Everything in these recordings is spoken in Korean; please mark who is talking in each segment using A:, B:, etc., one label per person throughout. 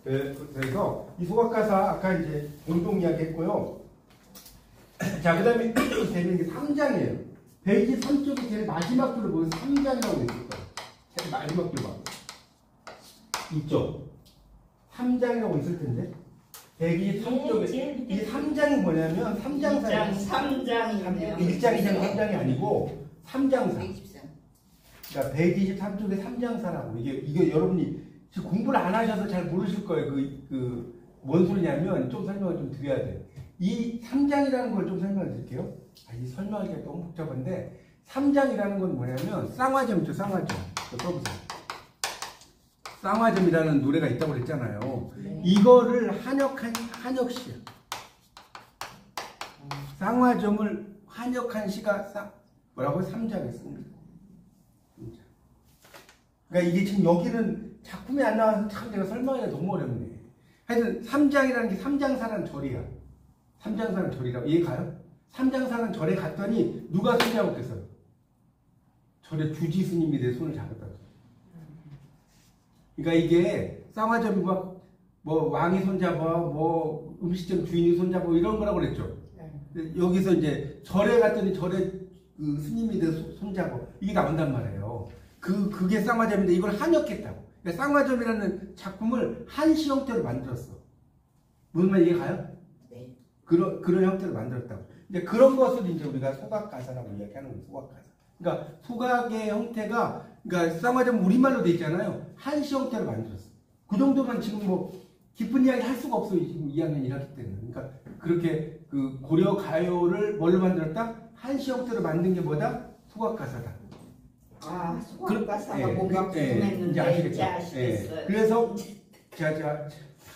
A: 그래서 이 소각가사 아까 이제 공동 이야기 했고요. 자, 그 다음에 되는 게 3장이에요. 페이지 3쪽에 제일 마지막 줄을 보면 3장이라고 있을 거예요. 제일 마지막 줄 봐. 이쪽. 3장이라고 있을 텐데. 페이지 3쪽에. 이 3장이 뭐냐면 3장사예요.
B: 3장이네요.
A: 1장, 2장, 3장이 아니고 3장사. 그러니까 123쪽에 3장사라고. 이게 여러분이 지금 공부를 안 하셔서 잘 모르실 거예요. 뭔 소리냐면 좀 설명을 좀 드려야 돼요. 이 3장이라는 걸 좀 설명을 드릴게요. 이 설명하기가 너무 복잡한데 3장이라는 건 뭐냐면 쌍화점 있죠. 쌍화점. 써보세요. 쌍화점이라는 노래가 있다고 그랬잖아요.
B: 네.
A: 이거를 한역시야. 쌍화점을 한역한 시가 뭐라고 3장에 씁니다. 그러니까 이게 지금 여기는 작품이 안 나와서 참 제가 설명하기가 너무 어렵네. 하여튼 3장이라는 게 삼장사라는 절이야. 삼장사라는 절이라고. 이해 가요? 삼장사라는 절에 갔더니 누가 손 잡았겠어요? 절에 주지 스님이 내 손을 잡았다고. 그러니까 이게 쌍화점이 뭐 왕이 손잡아, 뭐 음식점 주인이 손잡아 이런 거라고 그랬죠. 여기서 이제 절에 갔더니 절에 그 스님이 내 손잡아 이게 나온단 말이에요. 그게 쌍화점인데 이걸 한역했다고. 그러니까 쌍화점이라는 작품을 한시 형태로 만들었어. 무슨 말 이해 가요?
B: 네.
A: 그런 형태로 만들었다고. 이제 그런 것을 이제 우리가 소각가사라고 이야기하는 거예요. 소각가사. 그러니까 소각의 형태가 그러니까 쌍화점 우리말로 돼 있잖아요. 한시 형태로 만들었어. 그 정도만 지금 뭐 깊은 이야기 할 수가 없어요. 지금 2학년 1학기 때는. 그러니까 그렇게 그 고려 가요를 뭘로 만들었다? 한시 형태로 만든 게 뭐다? 소각가사다.
B: 아, 소각가사가 뭔가
A: 궁금했는데 이제 아시겠죠?
B: 아시겠어요.
A: 그래서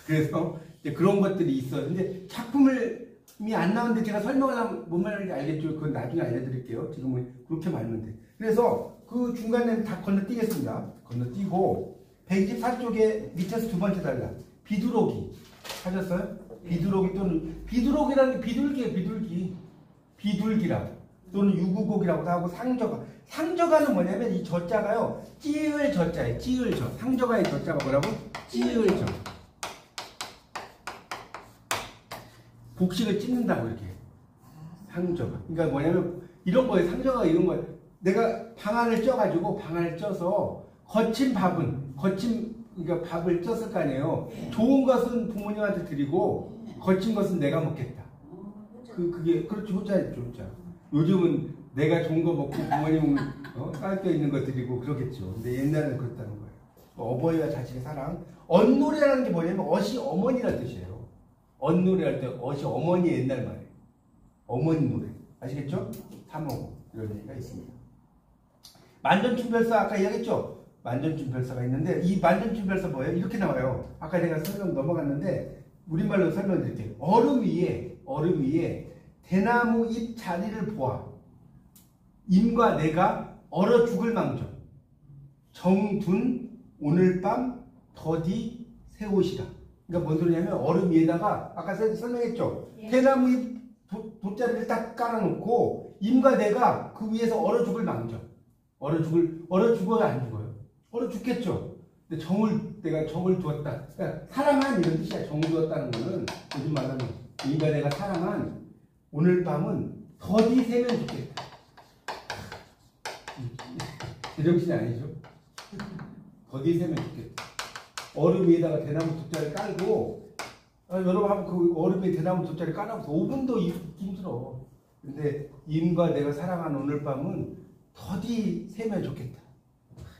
A: 그래서 이제 그런 것들이 있어요. 근데 작품이 안 나오는데 제가 설명을 하면 뭔 말인지 알겠죠? 그건 나중에 알려드릴게요. 지금은 그렇게 말하면 돼. 그래서 그 중간에는 다 건너뛰겠습니다. 건너뛰고 124쪽에 밑에서 두 번째 단락 비두로기 하셨어요? 비두로기 또는 비두로기라는 게 비둘기예요. 비둘기라고 또는 유구곡이라고도 하고 상저가는 뭐냐면 이 저자가요 찌을 저자예요. 찌을 저. 상저가의 저자가 뭐라고? 찌을 저. 곡식을 찢는다고 이렇게. 상저가. 그러니까 뭐냐면 이런 거예요. 상저가 이런 거예요. 내가 방안을 쪄가지고 방안을 쪄서 그러니까 밥을 쪘을 거 아니에요. 좋은 것은 부모님한테 드리고 거친 것은 내가 먹겠다. 그게 그렇죠. 호자였죠. 호자. 요즘은 내가 좋은 거 먹고 부모님은 깔려 있는 거 드리고 그러겠죠. 근데 옛날에는 그렇다는 거예요. 어버이와 자식의 사랑. 언노래라는 게 뭐냐면 어시 어머니라는 뜻이에요. 언노래 할 때 어시 어머니의 옛날 말이에요. 어머니 노래. 아시겠죠? 사모 이런 얘기가 있습니다. 만전춘별사 아까 이야기했죠? 만전춘별사가 있는데 이 만전춘별사 뭐예요? 이렇게 나와요. 아까 제가 설명 넘어갔는데 우리말로 설명드릴게요. 얼음 위에 대나무 잎 자리를 보아 임과 내가 얼어 죽을 망정 정둔 오늘 밤 더디 새 옷이라. 그러니까 뭔 소리냐면 얼음 위에다가 아까 설명했죠. 대나무 잎 돗자리를 딱 깔아놓고 임과 내가 그 위에서 얼어 죽을 망정. 얼어 죽어야 안 죽어요? 얼어 죽겠죠. 근데 내가 정을 두었다. 그러니까 사랑한 이런 뜻이야. 정 두었다는 거는 요즘 말하면 임과 내가 사랑한 오늘 밤은 더디 새면 좋겠다. 제정신이 아니죠? 더디 새면 좋겠다. 얼음 위에다가 대나무 돗자리 깔고 여러분 한번 그 얼음 위에 대나무 돗자리 깔아서 5분도 있기 힘들어. 근데 임과 내가 사랑한 오늘 밤은 더디 새면 좋겠다.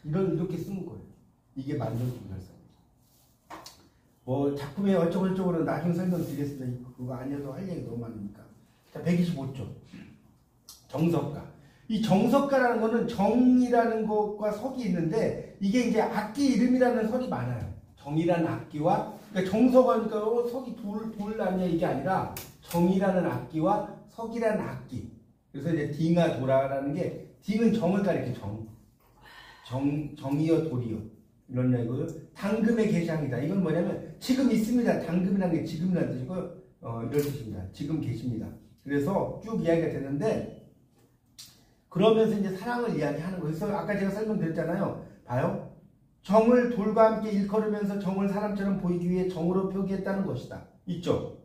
A: 이렇게 쓰는 거예요. 이게 만전춘별사입니다. 뭐 작품의 어쩌고저쩌고는 나중에 설명드리겠습니다. 그거 아니어도 할 얘기 너무 많으니까. 자, 125쪽. 정석가. 이 정석가라는 거는 정이라는 것과 석이 있는데 이게 이제 악기 이름이라는 설이 많아요. 정이라는 악기와 그러니까 정석하니까 석이 돌 아니야 이게 아니라 정이라는 악기와 석이라는 악기. 그래서 이제 딩아 도라라는 게 딩은 정을 가리켜 정이여 돌이여 이런 얘기고요. 당금의 계시합니다. 이건 뭐냐면 지금 있습니다. 당금이라는 게 지금이라는 뜻이고 이런 뜻입니다. 지금 계십니다. 그래서 쭉 이야기가 되는데 그러면서 이제 사랑을 이야기하는 거예요. 그래서 아까 제가 설명드렸잖아요. 봐요. 정을 돌과 함께 일컬으면서 정을 사람처럼 보이기 위해 정으로 표기했다는 것이다. 있죠?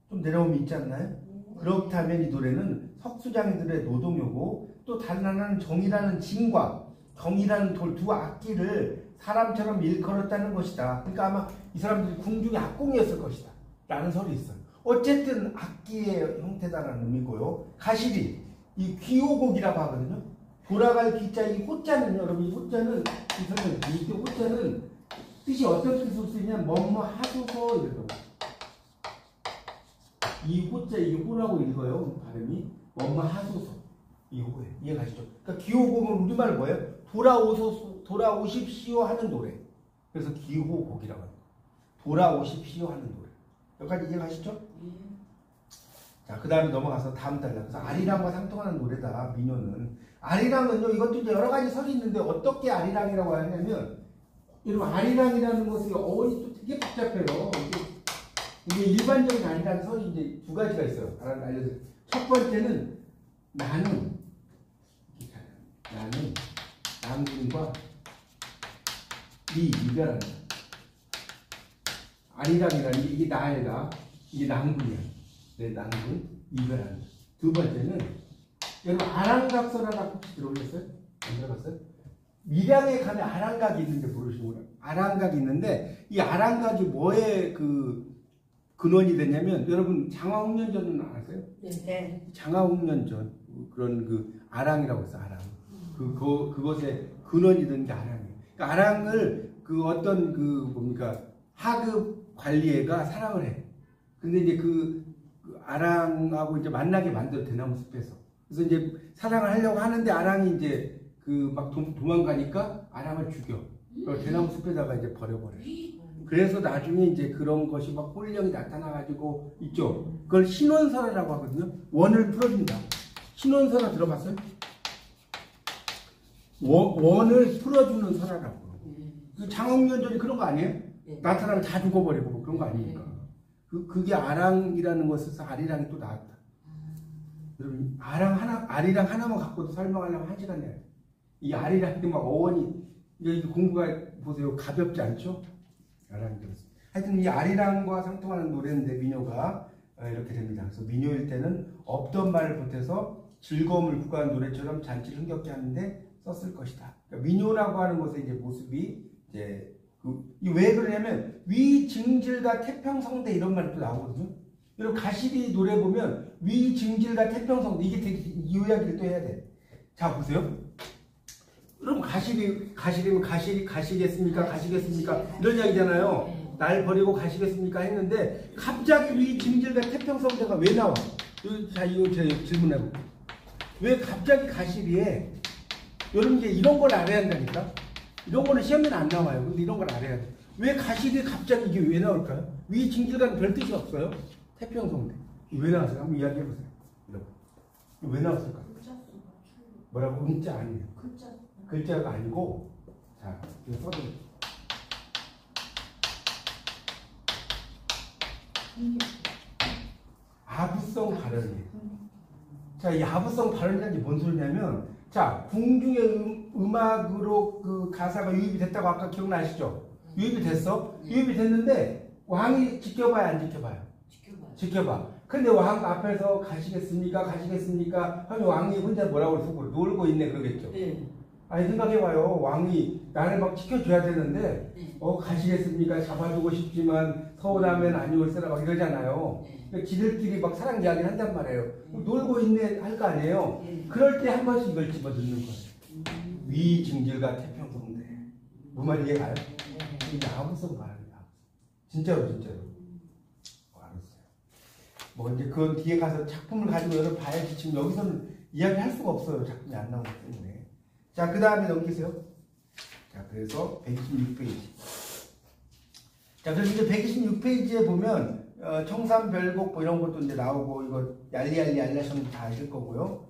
A: 좀 내려오면 있지 않나요? 그렇다면 이 노래는 석수장들의 노동요고 또 다른 하나는 정이라는 진과 정이라는 돌 두 악기를 사람처럼 일컬었다는 것이다. 그러니까 아마 이 사람들이 궁중의 악공이었을 것이다 라는 설이 있어요. 어쨌든 악기의 형태다라는 의미고요. 가시리, 이 귀호곡이라고 하거든요. 돌아갈 귀자, 이 호자는요, 여러분, 이 호자는, 이 호자는 뜻이 어떤 뜻으로 쓰이냐면, 뭐뭐 하소서, 이래요. 이 호자, 이 호라고 읽어요, 발음이. 뭐뭐 하소서. 이 호예요. 이해가시죠? 그러니까 귀호곡은 우리말 뭐예요? 돌아오십시오 하는 노래. 그래서 귀호곡이라고 합니다. 돌아오십시오 하는 노래. 여기까지 이해가시죠? 자, 그 다음에 넘어가서 다음 단락. 그래서 아리랑과 상통하는 노래다, 민요는. 아리랑은요, 이것도 이제 여러 가지 설이 있는데, 어떻게 아리랑이라고 하냐면, 여러분, 아리랑이라는 것이 어원이 또 되게 복잡해요. 이게 일반적인 아리랑 설이 이제 두 가지가 있어요. 알려드릴게요. 첫 번째는, 나는, 남군과 이별한다. 아리랑이라는 게 이게 나애가, 이게 남군이야. 내 남군, 이별한다. 두 번째는, 여러분 아랑각설하라 혹시 들어보셨어요? 안 들어봤어요? 밀양에 가면 아랑각이 있는데 모르시는구나. 아랑각이 있는데 이 아랑각이 뭐의 그 근원이 되냐면 여러분 장화홍련전은 아세요?
B: 네.
A: 장화홍련전 그런 그 아랑이라고 있어. 아랑. 그것의 근원이 된 게 아랑이에요. 그러니까 아랑을 그 어떤 그 뭡니까 하급 관리애가 사랑을 해. 근데 이제 그 아랑하고 이제 만나게 만들어 대나무 숲에서. 그래서 이제 사랑을 하려고 하는데 아랑이 이제 그 막 도망가니까 아랑을 죽여. 그걸 대나무 숲에다가 이제 버려버려요. 그래서 나중에 이제 그런 것이 막 꼴령이 나타나가지고 있죠. 그걸 신원설화라고 하거든요. 원을 풀어준다. 신원설화 들어봤어요? 원을 풀어주는 설화라고. 장홍련전이 그런 거 아니에요? 나타나면 다 죽어버리고 뭐 그런 거 아닙니까? 그게 아랑이라는 것에서 아리랑이 또 나왔다. 여러분, 아리랑 하나만 갖고도 설명하려면 1시간 내야 돼. 이 아리랑이 막 어원이, 이게 공부가, 보세요. 가볍지 않죠? 아랑이 들었습니다. 하여튼 이 아리랑과 상통하는 노래인데, 민요가 이렇게 됩니다. 그래서 민요일 때는 없던 말을 보태서 즐거움을 구가한 노래처럼 잔치를 흥겹게 하는데 썼을 것이다. 그러니까 민요라고 하는 것의 이제 모습이, 이제, 왜 그러냐면, 위증질과 태평성대 이런 말이 또 나오거든요. 여러분 가시리 노래 보면 위증질과 태평성대 이게 되게 이 이야기를 또 해야 돼. 자 보세요. 여러분 가시리면 가시겠습니까? 이런 이야기잖아요. 날 버리고 가시겠습니까? 했는데 갑자기 위증질과 태평성대가 왜 나와? 자 이거 제가 질문해볼게요. 왜 갑자기 가시리에 여러분 이제 이런 걸 알아야 한다니까? 이런 거는 시험에는 안 나와요. 근데 이런 걸 알아야 돼. 왜 가시리에 갑자기 이게 왜 나올까요? 위증질과는 별 뜻이 없어요. 태평성대. 왜 나왔어요? 한번 이야기해보세요. 왜 나왔을까? 뭐라고? 음자 아니에요. 글자가 아니고, 자, 이거 써드릴게요. 아부성 발언이에요. 자, 이 아부성 발언이라는 게 뭔 소리냐면, 자, 궁중의 음악으로 그 가사가 유입이 됐다고 아까 기억나시죠? 유입이 됐어? 유입이 됐는데, 왕이 지켜봐야 안 지켜봐요? 지켜봐. 근데 왕 앞에서 가시겠습니까? 하면 왕이 혼자 뭐라고 그래서 놀고 있네 그러겠죠. 아니 생각해봐요. 왕이 나를 막 지켜줘야 되는데 가시겠습니까? 잡아주고 싶지만 서운하면 아니올세라 막 이러잖아요. 지들끼리 막 사랑 이야기를 한단 말이에요. 놀고 있네 할 거 아니에요. 그럴 때 한 번씩 이걸 집어넣는 거예요. 위증질과 태평성대. 무말 이해가요? 이게 아무성 말합니다. 진짜로. 뭐 이제 그 뒤에 가서 작품을 가지고 여러분 봐야지 지금 여기서는 이야기할 수가 없어요. 작품이 안 나오기 때문에. 자, 그 다음에 넘기세요. 자, 그래서 126페이지. 자, 그래서 이제 126페이지에 보면 청산별곡 뭐 이런 것도 이제 나오고 이거 얄리하시면 다 아실 거고요.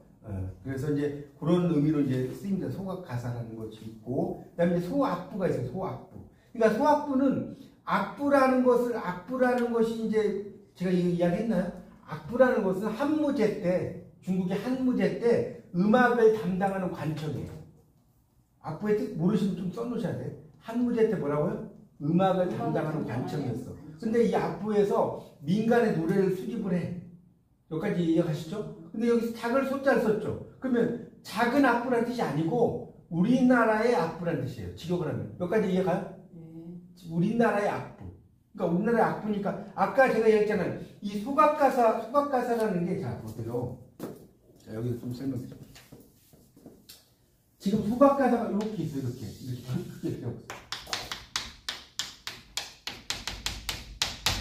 A: 그래서 이제 그런 의미로 이제 쓰입니다. 소각 가사라는 것이 있고, 그다음에 이제 소악부가 있어요. 소악부. 그러니까 소악부는 악부라는 것이 이제 제가 이거 이야기했나요? 악부라는 것은 한무제 때, 중국의 한무제 때 음악을 담당하는 관청이에요. 악부의 뜻 모르시면 좀 써놓으셔야 돼. 한 무제 때 뭐라고요? 음악을 담당하는 관청이었어. 근데 이 악부에서 민간의 노래를 수립을 해. 여기까지 이해하시죠? 근데 여기서 작은 소자를 썼죠. 그러면 작은 악부란 뜻이 아니고 우리나라의 악부란 뜻이에요. 직역을 하면. 여기까지 이해가요? 우리나라의 악부. 그러니까 우리나라의 악부니까 아까 제가 얘기했잖아요. 이 소각가사라는 게 자 보세요. 자 여기서 좀 설명드릴게요. 지금 소각가사가 이렇게 있어요. 이렇게 크게 들어보세요.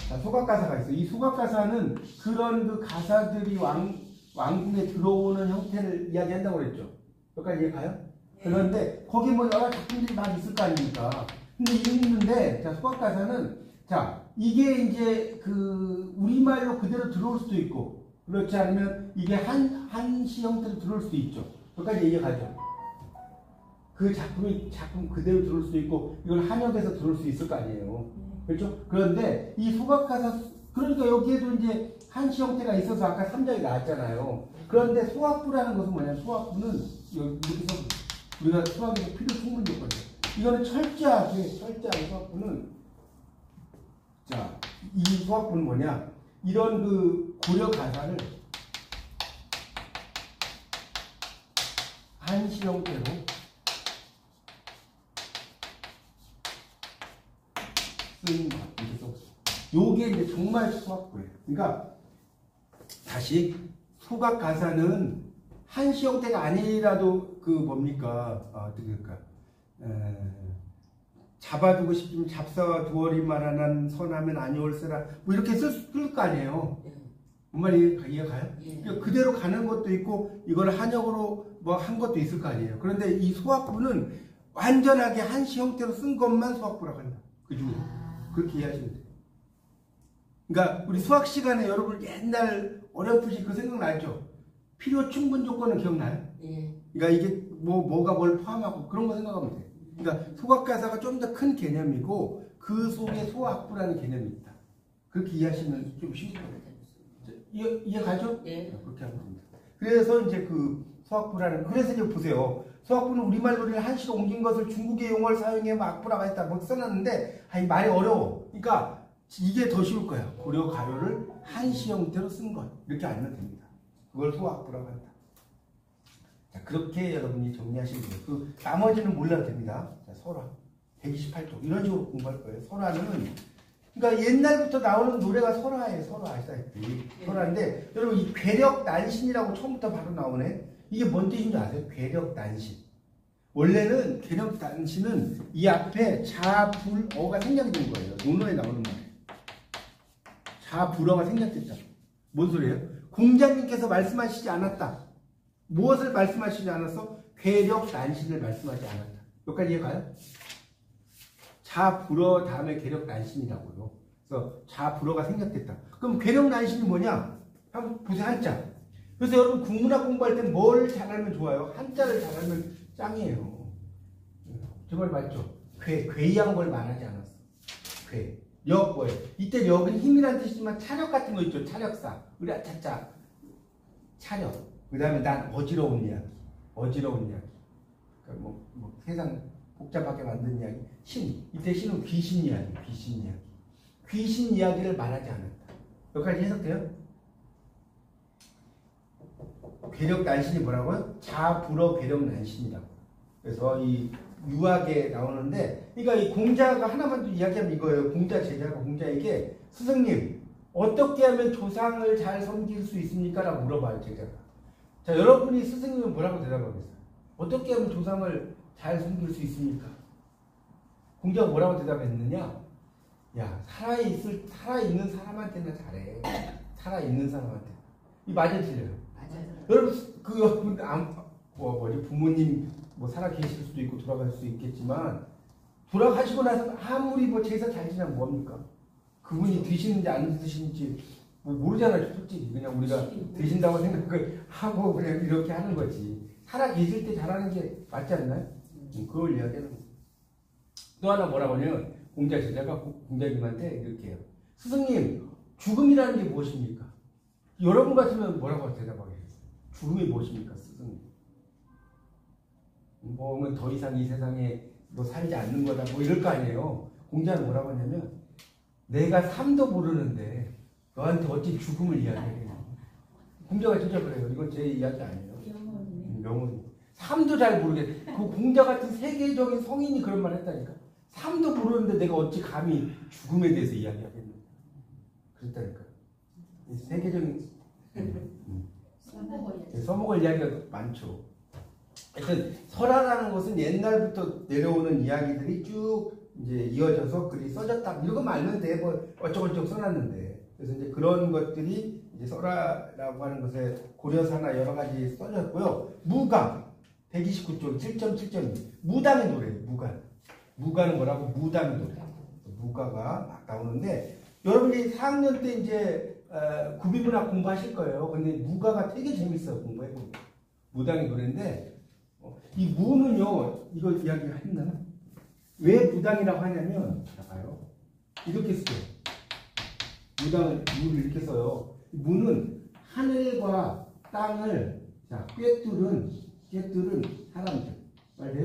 A: 자, 소각가사가 있어요. 이 소각가사는 그런 그 가사들이 왕궁에 들어오는 형태를 이야기한다고 그랬죠. 여기까지 이해가요? 그런데 거기 뭐 여러 작품들이 막 있을 거 아닙니까? 근데 있는데 자 소각가사는 자 이게 이제 그 우리말로 그대로 들어올 수도 있고 그렇지 않으면 이게 한시 형태로 들어올 수도 있죠. 여기까지 이해가죠? 그 작품 그대로 들어올 수도 있고 이걸 한역에서 들어올 수 있을 거 아니에요. 그렇죠? 그런데 이 소각가사 그러니까 여기에도 이제 한시 형태가 있어서 아까 3장이 나왔잖아요. 그런데 소악부라는 것은 뭐냐면 소악부는 여기서 우리가 수학에서 필요 충분 조건이에요. 이거는 철저하게 수학부는 자, 이 수학부는 뭐냐? 이런 그 고려 가사를 한시 형태로 쓰는 것 같아요. 요게 이제 정말 수학부예요. 그러니까 다시 소각 가사는 한시 형태가 아니라도 그 뭡니까? 어떻게 할까? 잡아두고 싶으면 잡사와 두어리 말하는 선하면 아니올세라 뭐 이렇게 쓸 거 아니에요. 뭔 말이 이해가요? 그러니까 그대로 가는 것도 있고 이걸 한역으로 뭐 한 것도 있을 거 아니에요. 그런데 이 소학부는 완전하게 한시 형태로 쓴 것만 소학부라고 한다. 그죠? 그렇게 이해하시면 돼요. 그러니까 우리 수학 시간에 여러분 옛날 어렴풋이 그 생각나죠? 필요 충분 조건은 기억나요? 그러니까 이게 뭐가 뭘 포함하고 그런 거 생각하면 돼요. 그러니까 소각가사가 좀 더 큰 개념이고 그 속에 소악부라는 개념이 있다. 그렇게 이해하시면 좀 쉬울 거예요. 이해가죠?
B: 네.
A: 그렇게 하면 됩니다. 그래서 이제 그 소악부라는 그래서 이제 보세요. 소악부는 우리말 노래를 한시로 옮긴 것을 중국의 용어를 사용해 악부라고 했다. 뭐 써놨는데 이 말이 어려워. 그러니까 이게 더 쉬울 거예요. 고려 가요를 한시 형태로 쓴 것 이렇게 알면 됩니다. 그걸 소악부라고 한다. 자, 그렇게 여러분이 정리하시면 돼요. 그 나머지는 몰라도 됩니다. 자, 설화 128쪽 이런 식으로 공부할 거예요. 설화는 그러니까 옛날부터 나오는 노래가 설화예요. 설화 아시다시피 설화인데 여러분 이 괴력난신이라고 처음부터 바로 나오네. 이게 뭔 뜻인지 아세요? 괴력난신. 원래는 괴력난신은 이 앞에 자불어가 생략이 된 거예요. 논어에 나오는 말이에요. 자불어가 생략됐다. 뭔 소리예요? 공자님께서 말씀하시지 않았다. 무엇을 말씀하시지 않았어? 괴력난신을 말씀하지 않았다. 여기까지 이해가요? 자불어 다음에 괴력난신이라고요. 그래서 자불어가 생략됐다. 그럼 괴력난신이 뭐냐? 한번 보세요. 한자. 그래서 여러분 국문학 공부할 때 뭘 잘하면 좋아요? 한자를 잘하면 짱이에요. 저 말 맞죠? 괴이한 걸 말하지 않았어. 괴. 력 뭐예요? 이때 력은 힘이란 뜻이지만 차력 같은 거 있죠. 차력사. 우리 차차. 차력. 그 다음에 난 어지러운 이야기. 어지러운 이야기. 그러니까 뭐 세상 복잡하게 만든 이야기. 신. 이때 신은 귀신 이야기. 귀신 이야기. 귀신 이야기를 말하지 않았다. 여기까지 해석돼요? 괴력난신이 뭐라고요? 자불어 괴력난신이라고. 그래서 이 유학에 나오는데, 그러니까 이 공자가 하나만 더 이야기하면 이거예요. 공자 제자가 공자에게 스승님 어떻게 하면 조상을 잘 섬길 수 있습니까? 라고 물어봐요. 제자가. 자, 여러분이 스승님은 뭐라고 대답하겠어요? 어떻게 하면 조상을 잘 섬길 수 있습니까? 공자가 뭐라고 대답했느냐? 야, 살아있는 사람한테는 잘해. 살아있는 사람한테. 이 맞아 틀려요? 여러분 부모님 뭐 살아 계실 수도 있고 돌아갈 수 있겠지만 돌아가시고 나서 아무리 뭐 제사 잘 지내면 뭐합니까? 그분이 드시는지 안 드시는지 뭐 모르잖아요. 솔직히 그냥 우리가 드신다고 생각을 하고 그냥 이렇게 하는 거지. 살아 계실 때 잘하는 게 맞지 않나요? 그걸 이야기하는 거예요. 또 하나 뭐라고 하냐면 공자 제자가 공자님한테 이렇게 해요. 스승님, 죽음이라는 게 무엇입니까? 여러분 같으면 뭐라고 대답하겠어요? 죽음이 무엇입니까? 스승님. 뭐 더 이상 이 세상에 너 살지 않는 거다 뭐 이럴 거 아니에요. 공자는 뭐라고 하냐면 내가 삶도 모르는데 너한테 어찌 죽음을 이야기해요. 공자가 진짜 그래요. 이건 제 이야기 아니에요. 명언. 삶도 잘 모르게 그 공자 같은 세계적인 성인이 그런 말 했다니까. 삶도 모르는데 내가 어찌 감히 죽음에 대해서 이야기하겠냐. 그랬다니까. 세계적인 써먹을 이야기가 많죠. 하여튼 설화라는 것은 옛날부터 내려오는 이야기들이 쭉 이제 이어져서 글이 써졌다. 이런 거 알면 돼. 뭐 어쩌고저쩌고 써놨는데. 그래서 이제 그런 것들이 이제 설화라고 하는 것에 고려사나 여러 가지 써졌고요. 무강 129쪽 7.7.2 무당의 노래예요. 무간. 무가는 뭐라고? 무당의 노래. 무가가 막 나오는데 여러분이 4학년 때 이제 구비문학 공부하실 거예요. 근데 무가가 되게 재밌어요. 공부해보면. 무당의 노래인데 이 무는요. 이거 이야기 했나? 왜 무당이라고 하냐면 봐요. 이렇게 써요. 무당을 무를 이렇게 써요. 무는 하늘과 땅을 자 꿰뚫은 사람들 말해요.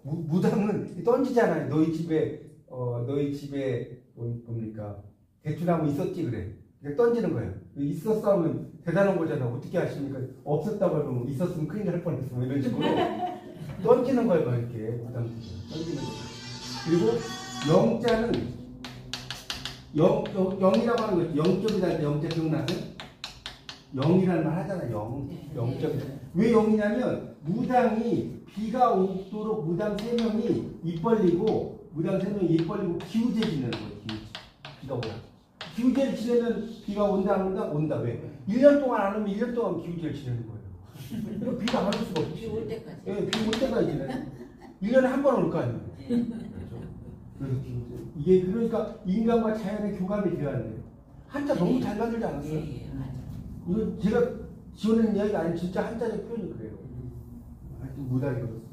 A: 무당은 던지잖아요. 너희 집에 뭡니까 대추나무 있었지 그래. 던지는 거예요. 있었어 하면 대단한 거잖아. 어떻게 하십니까? 없었다고 하면 있었으면 큰일 날 뻔했어. 뭐 이런 식으로 던지는 거예요. 막 이렇게 무당 던지는 거. 그리고 영자는 영이라고 하는 거죠. 영적이다. 영자 기억나세요? 영이라는 말 하잖아요. 영적이다. 왜 영이냐면 무당이 비가 오도록 무당 3명이 입 벌리고 기우제 지내는 거예요. 비가 오라. 기우제를 지내면 비가 온다 안 온다? 온다. 왜? 1년 동안 안 오면 1년 동안 기우제를 지내는 거예요. 그럼 비가 안 올 수가 없지.
B: 비 올 때까지.
A: 예, 비 올 때까지 지내. 1년에 한 번 올 거 아니에요. 그래서 이게 그러니까 인간과 자연의 교감이 되어야 돼요. 한자 너무 잘 만들지 않았어요? 이거 제가 지어낸 이야기가 아니고 진짜 한자적 표현이 그래요. 하여튼 무당이 그렇습니다.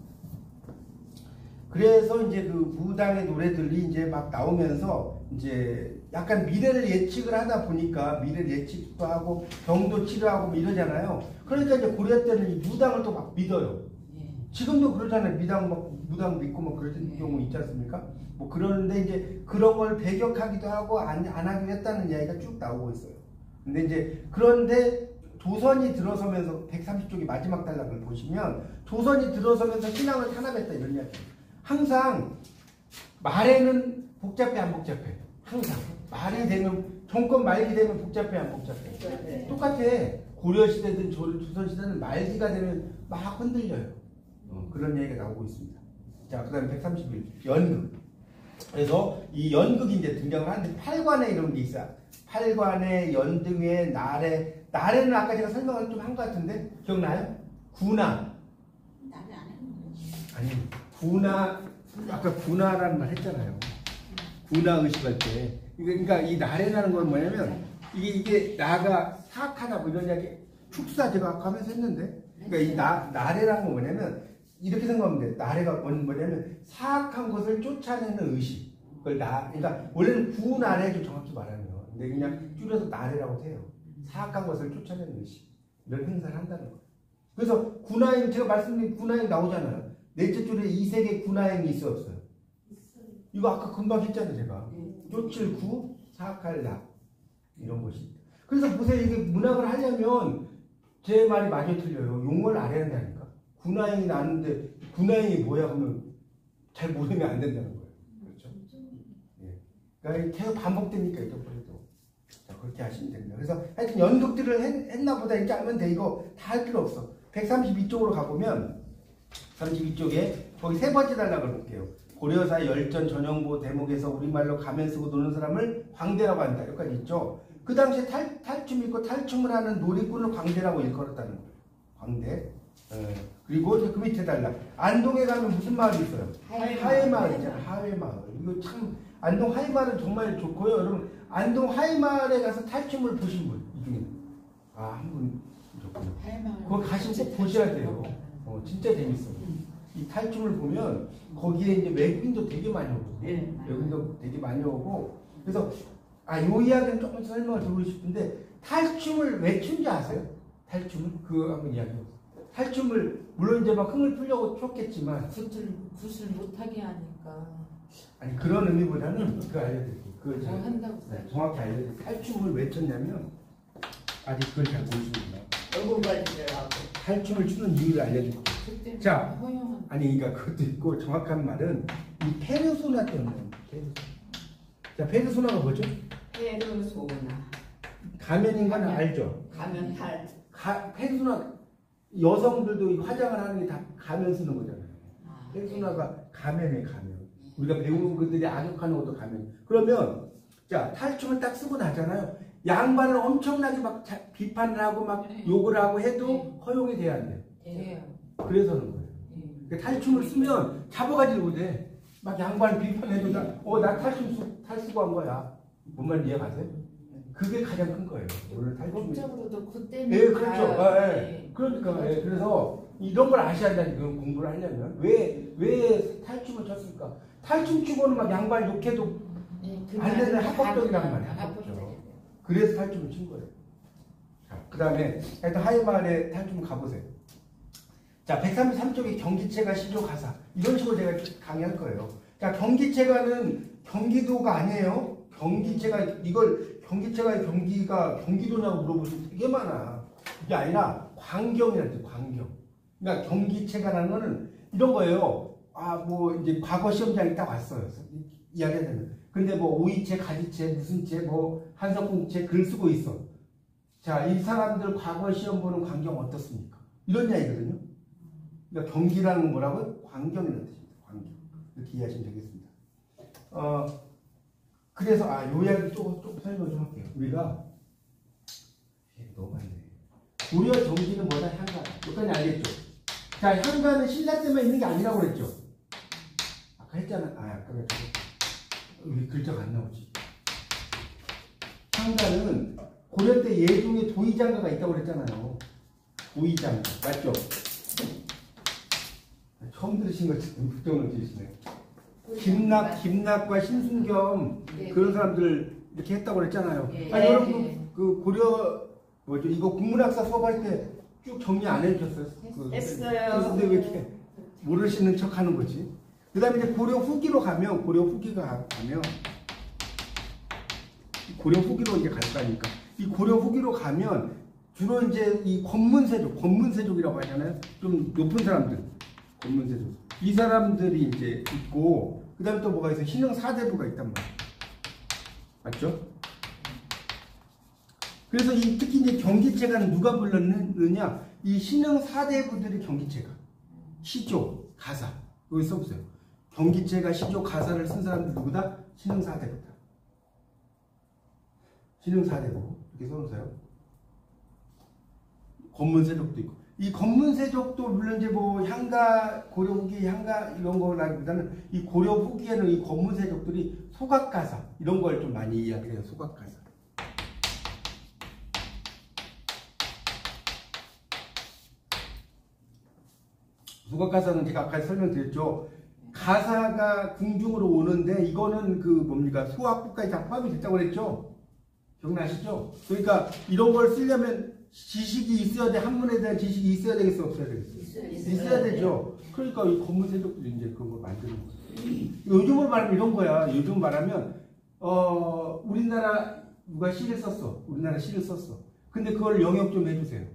A: 그래서 이제 그 무당의 노래들이 이제 막 나오면서 이제 약간 미래를 예측을 하다 보니까 미래를 예측도 하고 병도 치료하고 뭐 이러잖아요. 그러니까 이제 고려 때는 이 무당을 또 막 믿어요. 지금도 그러잖아요. 무당 믿고 뭐 그런 경우 있지 않습니까? 뭐 그러는데 이제 그런 걸 배격하기도 하고 안 하기로 했다는 이야기가 쭉 나오고 있어요. 근데 이제 그런데 조선이 들어서면서 130쪽의 마지막 단락을 보시면 조선이 들어서면서 신앙을 탄압했다 이런 이야기. 항상 말에는 복잡해 안 복잡해. 항상 말이 되면 정권 말기 되면 복잡해 안 복잡해. 똑같아. 고려 시대든 조선 시대는 말기가 되면 막 흔들려요. 그런 얘기가 나오고 있습니다. 자, 그 다음에 131 연극. 그래서 이 연극이 이제 등장을 하는데 팔관에 이런 게 있어요. 팔관에 연등에 나래는 아까 제가 설명을 좀 한 것 같은데 기억나요? 구나. 아니 구나 아까 구나라는 말 했잖아요. 구나 의식할 때 그러니까 이 나래라는 건 뭐냐면 이게 나가 사악하다 뭐 이런 이야기 축사 제가 아까 하면서 했는데 그러니까 이 나래라는 건 뭐냐면 이렇게 생각하면 돼. 나래가 뭐냐면 사악한 것을 쫓아내는 의식. 그러니까 원래는 구나래죠 정확히 말하면. 근데 그냥 줄여서 나래라고 해요. 사악한 것을 쫓아내는 의식. 이런 행사를 한다는 거예요. 그래서 군하행 제가 말씀드린 군하행 나오잖아요. 넷째 줄에 이색의 군하행이 있어 없어요? 이거 아까 금방 했잖아요 제가. 쫓을 구, 사악할 나 이런 것이. 그래서 보세요 이게 문학을 하려면 제 말이 많이 틀려요. 용어를 알아야 한다니까. 군하행이 나는데 군하행이 뭐야 하면 잘 모르면 안 된다는 거예요. 그렇죠? 예. 그러니까 계속 반복되니까 잊어버려도. 자 그렇게 하시면 됩니다. 그래서 하여튼 연극들을 했나 보다 이제 알면 돼. 이거 다 할 필요 없어. 132쪽으로 가보면 32쪽에 거기 세 번째 단락을 볼게요. 고려사 열전 전형보 대목에서 우리말로 가면 쓰고 노는 사람을 광대라고 한다. 여기까지 있죠. 그 당시에 탈춤 있고 탈춤을 하는 놀이꾼을 광대라고 일컬었다는 거예요. 광대. 그리고 그 밑에 달라. 안동에 가면 무슨 마을이 있어요? 하회마을 있잖아요. 하회마을. 이거 참 안동 하회마을은 정말 좋고요. 여러분 안동 하회마을에 가서 탈춤을 보신 분 이 중에 한 분 좋군요. 거기 가시면 꼭 보셔야 돼요. 진짜 재밌어요. 이 탈춤을 보면 거기에 이제 외국인도 되게 많이 오고 외국인도 되게 많이 오고 그래서 요 이야기는 조금 설명을 드리고 싶은데 탈춤을 왜 춘지 아세요? 탈춤을? 그거 한번 이야기해보세요. 탈춤을 물론 이제 막 흥을 풀려고 췄겠지만
C: 굿을 못하게 하니까
A: 아니 그런 의미보다는 그거 알려드릴게요. 그걸
C: 뭐
A: 잘
C: 한다고
A: 네, 정확히 알려드릴게요. 탈춤을 왜 췄냐면 아직 그걸 잘 모르시는구나.
B: 얼굴 관리를 하고.
A: 탈춤을 추는 이유를 알려드릴게요.
C: 그때
A: 자,
C: 허용한
A: 아니 그러니까 그것도 있고 정확한 말은 이 페르소나 때문에 페르소나. 자, 페르소나가 뭐죠?
B: 페르소나.
A: 가면인가는 알죠?
B: 가면 탈.
A: 페르소나 여성들도 이 화장을 하는 게 다 가면 쓰는 거잖아요.
B: 아,
A: 페르소나가 가면에 가면. 우리가 배우는 것들이 악역하는 것도 가면. 그러면 자 탈춤을 딱 쓰고 나잖아요. 양반을 엄청나게 막 비판을 하고 막 욕을 하고 해도 허용이 돼야 안 돼요.
C: 돼요.
A: 그래서 하는 거예요. 그러니까 탈춤을 쓰면 잡아가지를 못해. 막 양반을 비판해도 나 탈쓰고 한 거야. 뭔 말인지 이해가세요? 그게 가장 큰 거예요. 오늘 탈춤이.
C: 법적으로도 그때는
A: 예, 그렇죠.
C: 다-
A: 예. 그러니까 그래서 이런 걸 아셔야 한다니 그런 공부를 하려면 왜 탈춤을 췄을까? 탈춤 추고는 막 양반 욕해도 안 되는 합법적이란 말이야. 합법적. 그래서 탈춤을 춘 거예요. 그 다음에 하여튼 하이마을에 탈춤 가보세요. 자, 133쪽에 경기체가 시조 가사 이런 식으로 제가 강의할 거예요. 자, 경기체가는 경기도가 아니에요. 경기체가 경기도냐고 물어보시면 되게 많아. 이게 아니라 광경이라는 광경. 그러니까 경기체가라는 거는 이런 거예요. 뭐 이제 과거 시험장에 딱 왔어요. 이야기하자면. 근데 뭐 오이체, 가지체, 무슨 체, 뭐 한석궁체 글 쓰고 있어. 자, 이 사람들 과거 시험 보는 광경 어떻습니까? 이런 이야기거든요. 그러니까 경기라는 건 뭐라고요? 광경이라는 뜻입니다. 광경. 이렇게 이해하시면 되겠습니다. 그래서 요 이야기 조금 설명 좀 할게요. 우리가 너무 많네. 고려 정기는 뭐다? 향가. 여기까지 알겠죠? 자, 향가는 신라 때만 있는 게 아니라고 그랬죠? 아까 했잖아. 아까 그랬죠. 왜 글자가 안 나오지? 향가는 고려 때 예중에 도의장가가 있다고 그랬잖아요. 도의장가. 맞죠? 처음 들으신 것처럼 부정을 지으시네요. 김낙과 신순겸 그런 사람들 이렇게 했다고 그랬잖아요. 여러분 그 고려 뭐죠? 이거 국문학사 수업할 때 쭉 정리 안 해주셨어요?
B: 했어요.
A: 근데 왜 이렇게 모르시는 척 하는 거지? 그 다음에 이제 고려 후기로 가면, 고려 후기로 이제 갈 거니까. 이 고려 후기로 가면 주로 이제 이 권문세족이라고 하잖아요. 좀 높은 사람들. 권문세족. 이 사람들이 이제 있고, 그 다음에 또 뭐가 있어요? 신흥 사대부가 있단 말이에요. 맞죠? 그래서 특히 이제 경기체가는 누가 불렀느냐? 이 신흥 사대부들이 경기체가. 시조, 가사. 여기 써보세요. 경기체가 시조, 가사를 쓴 사람들 누구다? 신흥 사대부다. 신흥 사대부. 이렇게 써놓으세요. 권문세족도 있고. 이 권문세족도 물론 이제 뭐 향가, 고려 후기, 향가 이런 거라기보다는 이 고려 후기에는 이 권문세족들이 소각가사 이런 걸 좀 많이 이야기해요. 소각가사. 소각가사는 제가 아까 설명드렸죠. 가사가 궁중으로 오는데 이거는 그 뭡니까 소학부까지 다 포함이 됐다고 그랬죠. 기억나시죠? 그러니까 이런 걸 쓰려면 지식이 있어야 돼. 한문에 대한 지식이 있어야 되겠어, 없어야 되겠어? 있어야 되죠. 그러니까 이 권문세족들이 이제 그런 걸 만드는 거예요. 요즘으로 말하면 이런 거야. 요즘 말하면 우리나라 누가 시를 썼어. 우리나라 시를 썼어. 근데 그걸 영역 좀 해주세요.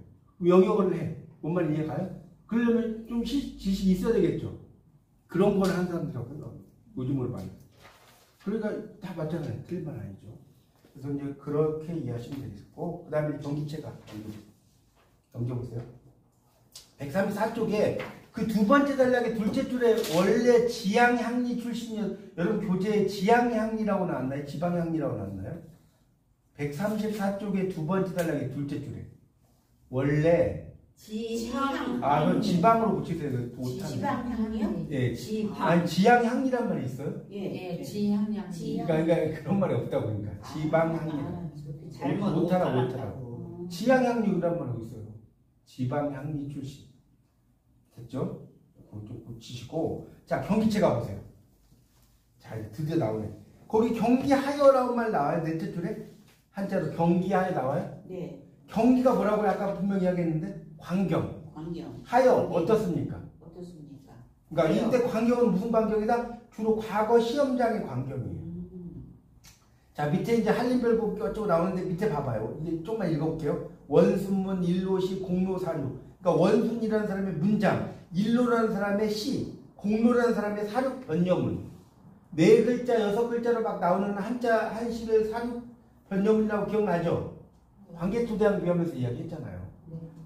A: 영역을 해. 뭔 말인지 이해가요? 그러려면 좀 지식이 있어야 되겠죠. 그런 걸 한 사람들하고 요즘으로 말해요. 그러니까 다 맞잖아요. 틀린 말 아니죠. 그래서 이제 그렇게 이해하시면 되겠고, 그 다음에 경기체가 넘겨보세요. 134쪽에 그 두 번째 단락의 둘째 줄에 원래 지향향리 출신이요. 여러분 교재에 지향향리라고 나왔나요? 지방향리라고 나왔나요? 134쪽에 두 번째 단락의 둘째 줄에 원래
B: 지향.
A: 그럼 지방으로 붙이세요.
B: 지방향이요?
A: 예,
B: 지방.
A: 아니 지향향이란 말이 있어요?
C: 예, 지향량.
A: 그러니까 그런 말이 없다고 그러니까 지방향리.
B: 잘못
A: 못하라고. 지향향리란 말하고 있어요. 지방향리 출신. 됐죠? 그거 좀 고치시고. 자, 경기체 가보세요. 자, 이제 드디어 나오네. 거기 경기하여라고 말 나와요? 넷째 줄에? 한자로 경기하여 나와요?
B: 네.
A: 경기가 뭐라고요? 아까 분명히 이야기했는데? 광경.
B: 광경.
A: 하여 어떻습니까?
B: 어떻습니까?
A: 그러니까
B: 하여.
A: 이때 광경은 무슨 광경이다? 주로 과거 시험장의 광경이에요. 자, 밑에 이제 한림별곡 어쩌고 나오는데 밑에 봐봐요. 이제 조금만 읽어볼게요. 원순문, 일로시, 공로, 사료. 그러니까 원순이라는 사람의 문장, 일로라는 사람의 시, 공로라는 사람의 사료 변여문. 네 글자, 여섯 글자로 막 나오는 한자, 한식의 사료 변여문이라고 기억나죠? 관계토대학 비하면서 이야기했잖아요.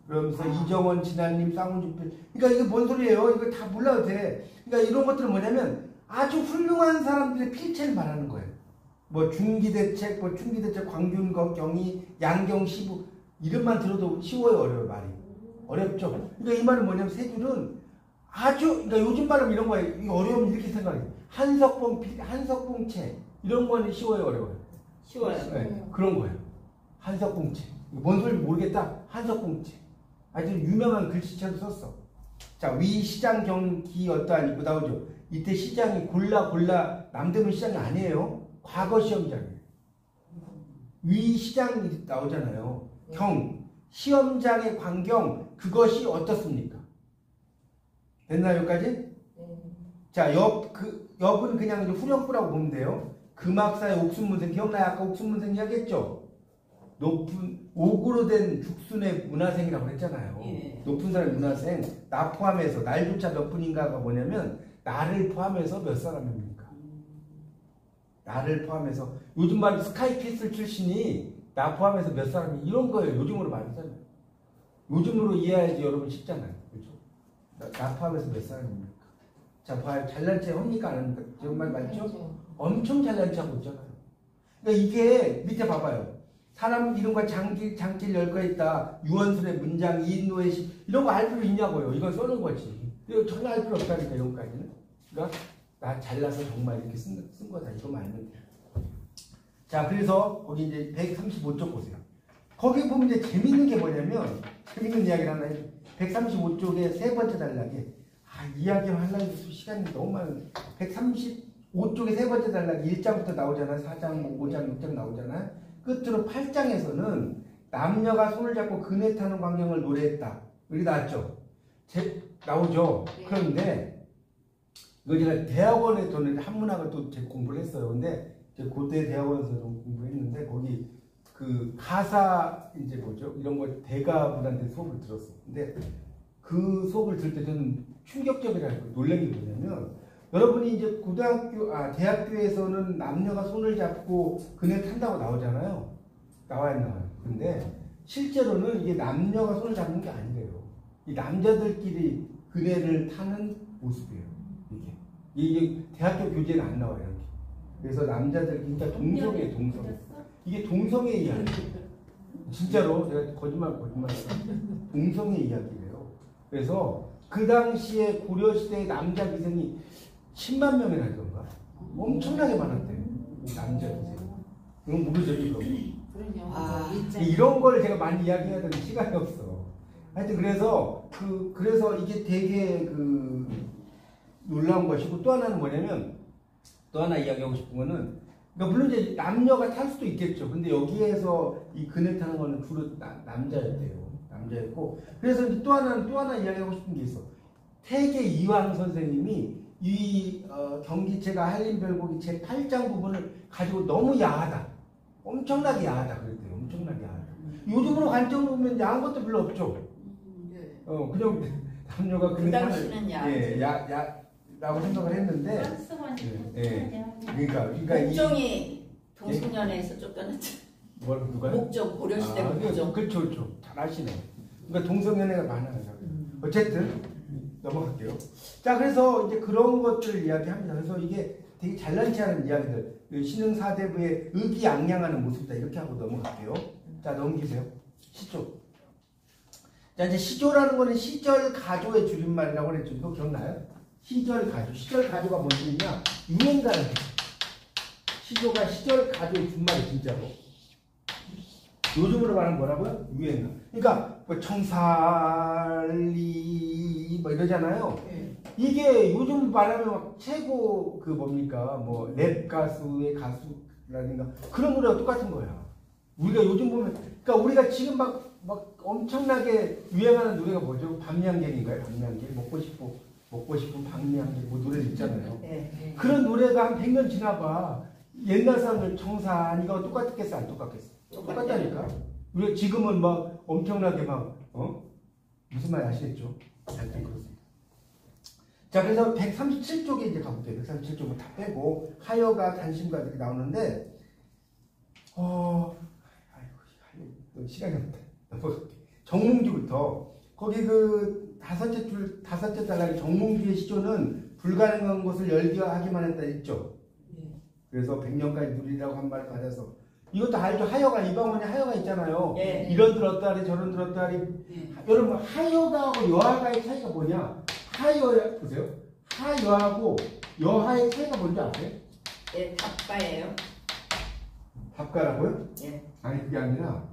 A: 그러면서 이정원, 진아님, 쌍훈주필. 그러니까 이게 뭔 소리예요? 이거 다 몰라도 돼. 그러니까 이런 것들은 뭐냐면 아주 훌륭한 사람들의 필체를 말하는 거예요. 뭐 중기대책, 뭐 중기대책, 광균, 경희, 양경, 시부 이름만 들어도 쉬워요, 어려워요 말이. 어렵죠. 그러니까 이 말은 뭐냐면 세줄은 아주 그러니까 요즘 말은 이런 거예요. 이 어려우면 이렇게 생각해요. 한석봉체 이런 거는 쉬워요, 어려워요.
B: 쉬워요.
A: 네, 그런 거예요. 한석봉체. 뭔 소리인지 모르겠다. 한석봉체. 아주 유명한 글씨체로 썼어. 자, 위 시장 경기 어떠한 이거 나오죠. 이때 시장이 골라 남대문 시장이 아니에요. 과거 시험장이에요. 위 시장이 나오잖아요. 경 시험장의 광경 그것이 어떻습니까? 됐나요 여기까지? 자, 엽은 그냥 이제 후렴구라고 보면 돼요. 금학사의 옥순문생 기억나요? 아까 옥순문생 이야기했죠? 높은 옥으로 된 죽순의 문화생이라고 했잖아요.
B: 예.
A: 높은 사람의 문화생 나 포함해서 날조차 몇 분인가가 뭐냐면 나를 포함해서 몇 사람입니까? 나를 포함해서 요즘 말로 스카이캐슬 출신이 나 포함해서 몇 사람이 이런 거예요. 요즘으로 말하잖아요. 요즘으로 이해해야지 여러분 쉽잖아요. 그렇죠? 나 포함해서 몇 사람입니까? 자, 봐요. 잘난 체 합니까? 안 합니까? 정말 맞죠? 엄청 잘난 체 하고 있잖아요. 그러니까 이게 밑에 봐봐요. 사람 이름과 장길 열거 있다. 유언술의 문장, 이인노의 시 이런 거 알 필요 있냐고요. 이건 써는 거지. 이거 전혀 알 필요 없다니까 여기까지는. 그러니까 나 잘나서 정말 이렇게 쓴 거다. 이거만 알면 돼. 자, 그래서 거기 이제 135쪽 보세요. 거기 보면 이제 재밌는 게 뭐냐면 재밌는 이야기를 하나 해요. 135쪽의 세 번째 단락에 이야기를 하려면 시간이 너무 많은데 135쪽의 세 번째 단락이 1장부터 나오잖아요. 4장, 5장, 6장 나오잖아요. 끝으로 8장에서는 남녀가 손을 잡고 그네 타는 광경을 노래했다. 여기 나왔죠? 나오죠?
C: 네.
A: 그런데 이거 제가 대학원에 저는 한문학을 또 공부를 했어요. 근데 고대 대학원에서 좀 공부했는데 거기 그 가사 이제 뭐죠? 이런 거 대가분한테 수업을 들었어. 근데 그 수업을 들을 때 저는 충격적이라고 놀란 게 뭐냐면 여러분이 이제 대학교에서는 남녀가 손을 잡고 그네 탄다고 나오잖아요. 나와요. 근데 실제로는 이게 남녀가 손을 잡는 게 아니래요. 이 남자들끼리 그네를 타는 모습이에요. 이게 대학교 교재는 안 나와요. 이렇게. 그래서 남자들 그러니까 동성애. 이게 동성애 이야기. 진짜로 제가 거짓말 동성애 이야기래요. 그래서 그 당시에 고려시대의 남자 기생이 10만 명이라던가 엄청나게 많았대요. 남자 기생. 이건 모르죠 이거. 이런 걸 제가 많이 이야기해야 되는 시간이 없어. 하여튼 그래서 이게 되게 놀라운 것이고 또 하나는 뭐냐면 또 하나 이야기하고 싶은 거는 그러니까 물론 이제 남녀가 탈 수도 있겠죠. 근데 여기에서 이 그네 타는 거는 주로 남자였대요. 남자였고 그래서 이제 또 하나 이야기하고 싶은 게 있어. 태계 이황 선생님이 이 경기체가 한림별곡이 제 8장 부분을 가지고 너무 야하다. 엄청나게 야하다 그랬대요. 엄청나게 야하다. 요즘으로 관점으로 보면 야한 것도 별로 없죠. 그냥 남녀가
B: 그 당시는
A: 라고 생각을 했는데 그러니까
B: 목종이 동성연애에서 쫓겨났죠.
A: 누가요?
B: 목종 고려시대 목종.
A: 그렇죠. 잘 아시네. 그러니까 동성연애가 많아요. 어쨌든 넘어갈게요. 자, 그래서 이제 그런 것들을 이야기합니다. 그래서 이게 되게 잘난 체하는 이야기들. 신흥 사대부의 의기양양하는 모습이다. 이렇게 하고 넘어갈게요. 자, 넘기세요. 시조. 자, 이제 시조라는 거는 시절 가조의 줄임말이라고 그랬죠. 이거 기억나요? 시절 가조. 시절 가조가 뭔 뜻이냐? 유행가는 시조가 시절 가조의 준말이 진짜로. 요즘으로 말하면 뭐라고요? 유행가. 그러니까 뭐 청살리 뭐 이러잖아요. 이게 요즘 말하면 막 최고 뭐 랩 가수의 가수라든가 그런 노래가 똑같은 거야. 우리가 요즘 보면 그러니까 우리가 지금 막 막 엄청나게 유행하는 노래가 뭐죠? 밤양갱인가요? 밤양갱 먹고 싶은 밤양갱 뭐 노래 있잖아요.
B: 네.
A: 그런 노래가 한 100년 지나봐. 옛날 사람들 청산 이거 똑같겠어 안 똑같겠어? 똑같다니까. 우리가 지금은 막 엄청나게 막 무슨 말 아시겠죠? 하여튼 그렇습니다. 자, 그래서 137쪽에 이제 가볼게요. 137쪽은 다 빼고 하여가 단심과 이렇게 나오는데 아이고 시간이 없다. 정몽주부터 거기 그 다섯째 단락에 정몽주의 시조는 불가능한 것을 열기하기만 했다 했죠. 그래서 100년까지 누리라고 한 말을 받아서 이것도 알죠. 하여가 이방원에 하여가 있잖아요.
B: 네.
A: 이런 들었다리 저런 들었다리. 여러분 하여가하고 여하가의 차이가 뭐냐? 하여 보세요. 하여하고 여하의 차이가 뭔지 아세요?
B: 네, 답가예요.
A: 답가라고요?
B: 네.
A: 아니 그게 아니라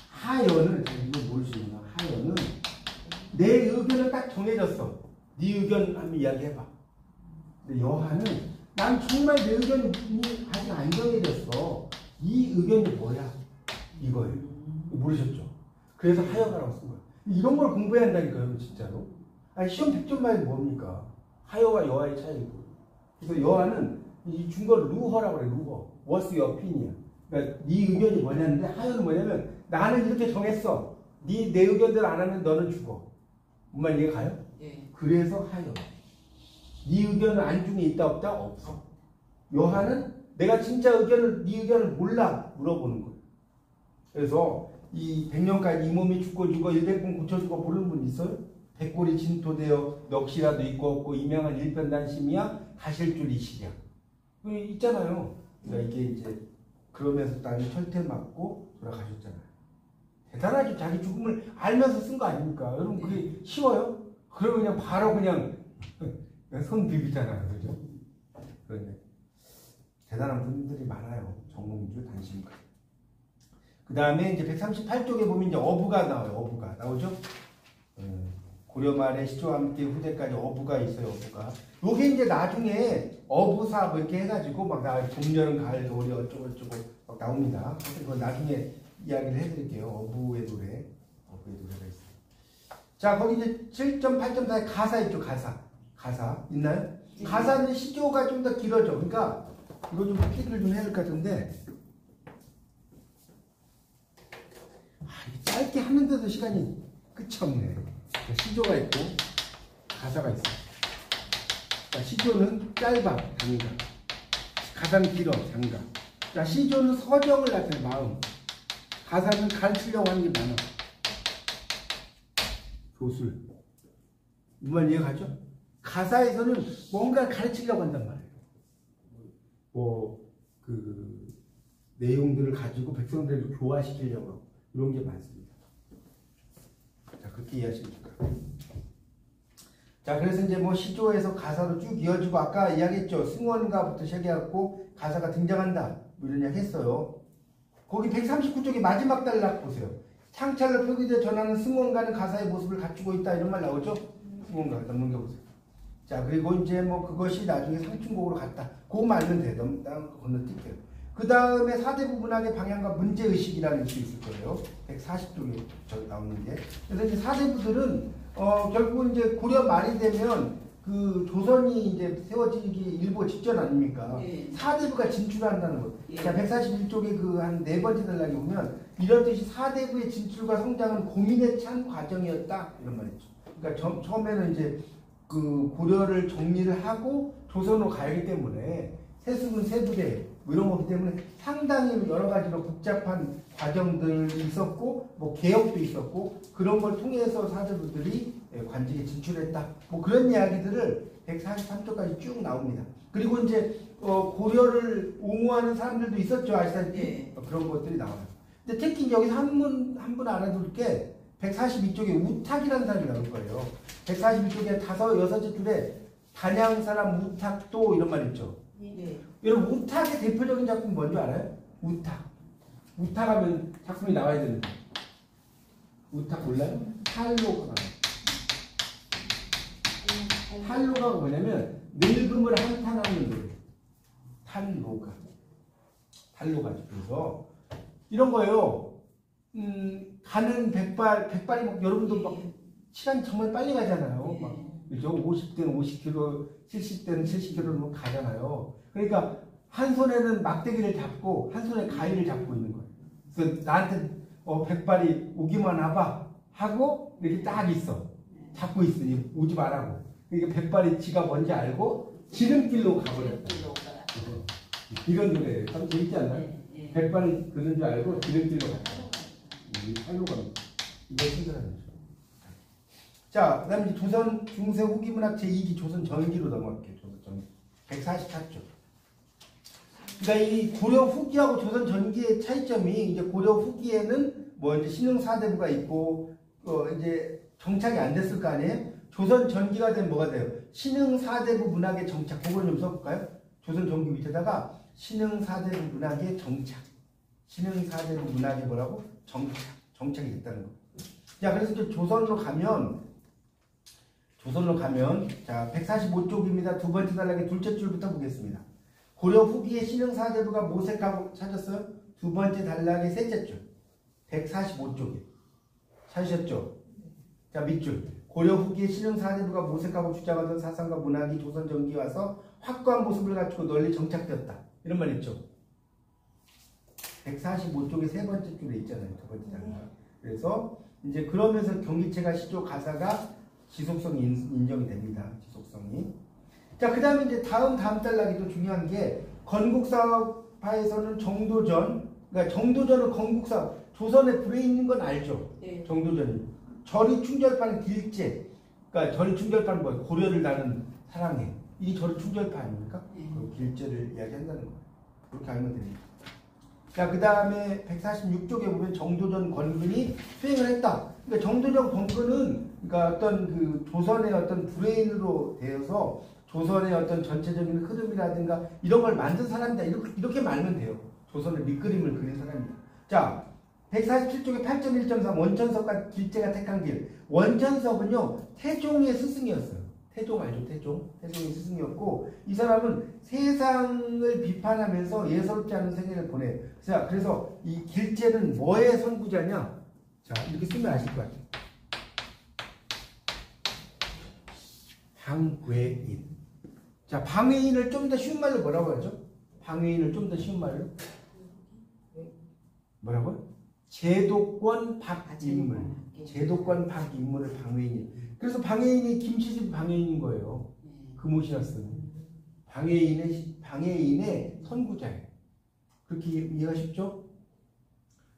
A: 하여는 이거 모르시구나. 하여는 내 의견은 딱 정해졌어. 네 의견 한번 이야기해봐. 근데 여하는 난 정말 내 의견이 아직 안 정해졌어. 이 의견이 뭐야? 이거예요. 모르셨죠? 그래서 하여가라고 쓴 거예요. 이런 걸 공부해야 한다니까요, 진짜로. 아니, 시험 100점 만이 뭡니까? 하여와 여하의 차이고. 그래서 여하는 이 중국어를 루허라고 그래, 루허. What's your opinion? 그러니까 네 의견이 뭐냐는데 하여는 뭐냐면 나는 이렇게 정했어. 내 의견대로 안 하면 너는 죽어. 뭔 말이에요? 가요?
C: 예.
A: 그래서 하여. 네 의견은 안중에 있다 없다? 없어. 여하는 내가 진짜 네 의견을 몰라 물어보는 거예요. 그래서 이 100년까지 이 몸이 죽고 100번 고쳐주고 모르는 분 있어요? 백골이 진토되어 넋이라도 있고 없고 이명한 일편단심이야 가실 줄 이시랴. 있잖아요. 그러니까 이게 이제 그러면서 나중에 철퇴 맞고 돌아가셨잖아요. 대단하죠. 자기 죽음을 알면서 쓴 거 아닙니까? 여러분 그게 쉬워요? 그러면 그냥 바로 그냥 손 비비잖아요. 그죠? 그런데 대단한 분들이 많아요. 정몽주, 단심가. 그 다음에 이제 138쪽에 보면 이제 어부가 나와요. 어부가 나오죠? 고려 말에 시조와 함께 후대까지 어부가 있어요. 어부가. 요게 이제 나중에 어부사 뭐 이렇게 해가지고 막 봄, 여름, 가을, 겨울이 어쩌고저쩌고 막 나옵니다. 그건 나중에 이야기를 해드릴게요. 어부의 노래. 어부의 노래가 있어요. 자, 거기 이제 7.8.4에 가사 있죠. 가사 있나요? 가사는 시조가 좀 더 길어져. 그러니까 이거 좀 필기를 좀 해야 될 것 같은데 짧게 하는데도 시간이 끝이 없네. 시조가 있고 가사가 있어요. 자, 시조는 짧아, 장가. 가사는 길어, 장가. 자, 시조는 서정을 나타내 마음. 가사는 가르치려고 하는 게 많아. 교술. 무슨 이해가죠? 가사에서는 뭔가 가르치려고 한단 말이에요. 내용들을 가지고 백성들을 교화시키려고 하고 이런 게 많습니다. 자, 그렇게 이해하시면 될까요? 자, 그래서 이제 뭐 시조에서 가사로 쭉 이어지고 아까 이야기했죠. 승원가부터 시작해갖고 가사가 등장한다. 뭐 이런 이야기 했어요. 거기 139쪽의 마지막 단락 보세요. 창찰로 표기되어 전하는 승원가는 가사의 모습을 갖추고 있다. 이런 말 나오죠? 승원가. 일단 넘겨보세요. 자, 그리고 이제 뭐 그것이 나중에 상충곡으로 갔다. 그거만 알면 돼요. 건너뛸게요. 그 다음에 4대 부문학의 방향과 문제의식이라는 것이 있을 거예요. 140쪽에 나오는 게. 그래서 이제 4대부들은, 결국은 이제 고려 말이 되면 그 조선이 이제 세워지기 일보 직전 아닙니까?
C: 예.
A: 4대부가 진출한다는 것.
C: 예.
A: 자, 141쪽에 그 한 네 번째 단락에 보면 이런 뜻이 4대부의 진출과 성장은 고민에 찬 과정이었다. 이런 말이죠. 그러니까 처음에는 이제 그 고려를 정리를 하고 조선으로 가기 때문에 세수군 세부대 뭐 이런 거기 때문에 상당히 여러 가지로 복잡한 과정들이 있었고 뭐 개혁도 있었고 그런 걸 통해서 사대부들이 관직에 진출했다. 뭐 그런 이야기들을 143쪽까지 쭉 나옵니다. 그리고 이제 고려를 옹호하는 사람들도 있었죠. 아시다시피
C: 네.
A: 그런 것들이 나와요. 근데 특히 여기서 한 분 알아둘 게 142쪽에 우탁이라는 사람이 나올 거예요. 142쪽에 6째 줄에 단양 사람 우탁도 이런 말 있죠.
C: 네.
A: 여러분 우탁의 대표적인 작품이 뭔지 알아요? 우탁. 우탁하면 작품이 나와야 되는데 우탁 몰라요? 탈로가. 탈로가 뭐냐면 늙음을 한탄하는 노래. 탈로가. 탈로가죠. 그래서 이런 거예요. 가는 백발이 막 여러분도 막 시간이 정말 빨리 가잖아요. 막 그죠? 50대는 50km, 70대는 70km를 막 가잖아요. 그러니까 한 손에는 막대기를 잡고 한 손에 가위를 잡고 있는 거예요. 그래서 나한테 백발이 오기만 와봐 하고 이렇게 딱 있어. 잡고 있으니 오지 말라고. 그러니까 백발이 지가 뭔지 알고 지름길로 가버렸다. 이런 노래예요. 참 재밌지 않나요? 백발이 그런 줄 알고 지름길로 갔다. 팔로 갑니다. 이거 신선한 거죠. 자, 그 다음에 조선 중세 후기 문학 제2기 조선 전기로 넘어갈게요. 조선 전기. 144쪽. 그러니까 이 고려 후기하고 조선 전기의 차이점이 이제 고려 후기에는 뭐 이제 신흥 사대부가 있고 이제 정착이 안 됐을 거 아니에요? 조선 전기가 되면 뭐가 돼요? 신흥 사대부 문학의 정착. 그걸 좀 써볼까요? 조선 전기 밑에다가 신흥 사대부 문학의 정착. 신흥 사대부 문학이 뭐라고? 정착이 됐다는 거. 자, 그래서 이제 조선으로 가면 자 145쪽입니다. 두 번째 단락의 둘째 줄부터 보겠습니다. 고려 후기의 신흥 사대부가 모색하고 찾았어요? 두 번째 단락의 셋째 줄 145쪽에 찾으셨죠? 자 밑줄 고려 후기의 신흥 사대부가 모색하고 주장하던 사상과 문학이 조선 전기에 와서 확고한 모습을 갖추고 널리 정착되었다. 이런 말 있죠? 145쪽의 세 번째 줄에 있잖아요. 두 번째 단락. 그래서 이제 그러면서 경기체가 시조 가사가 지속성이 인정이 됩니다. 지속성이. 자, 그 다음에 이제 다음 단락이 또 중요한 게 건국사파에서는 정도전, 그러니까 정도전은 건국사, 조선에 불에 있는 건 알죠?
B: 네.
A: 정도전이. 절이 충절판 길제, 그러니까 절이 충절판 뭐예요? 고려를 나는 사랑해. 이게 절이 충절판 아닙니까? 그 길제를 이야기한다는 거예요. 그렇게 알면 됩니다. 자, 그 다음에 146쪽에 보면 정도전 권근이 수행을 했다. 그러니까 정도전 권근은 그러니까 어떤 그 조선의 어떤 브레인으로 되어서 조선의 어떤 전체적인 흐름이라든가 이런 걸 만든 사람이다. 이렇게 말면 돼요. 조선의 밑그림을 그린 사람이다. 자, 147쪽에 8.1.3 원천석과 길제가 택한 길. 원천석은요, 태종의 스승이었어요. 태종 알죠? 태종의 스승이었고 이 사람은 세상을 비판하면서 예사롭지 않은 생애를 보내요. 자, 그래서 이 길제는 뭐의 선구자냐? 자, 이렇게 쓰면 아실 것 같아요. 방괴인. 자, 방괴인을 좀 더 쉬운 말로 뭐라고 하죠? 방괴인을 좀 더 쉬운 말로 뭐라고요? 제도권 박인물. 제도권 박인물을 방괴인. 그래서 방해인이 김시집 방해인인 거예요. 금오신하스는 방해인의 선구자예요. 그렇게 이해가 쉽죠?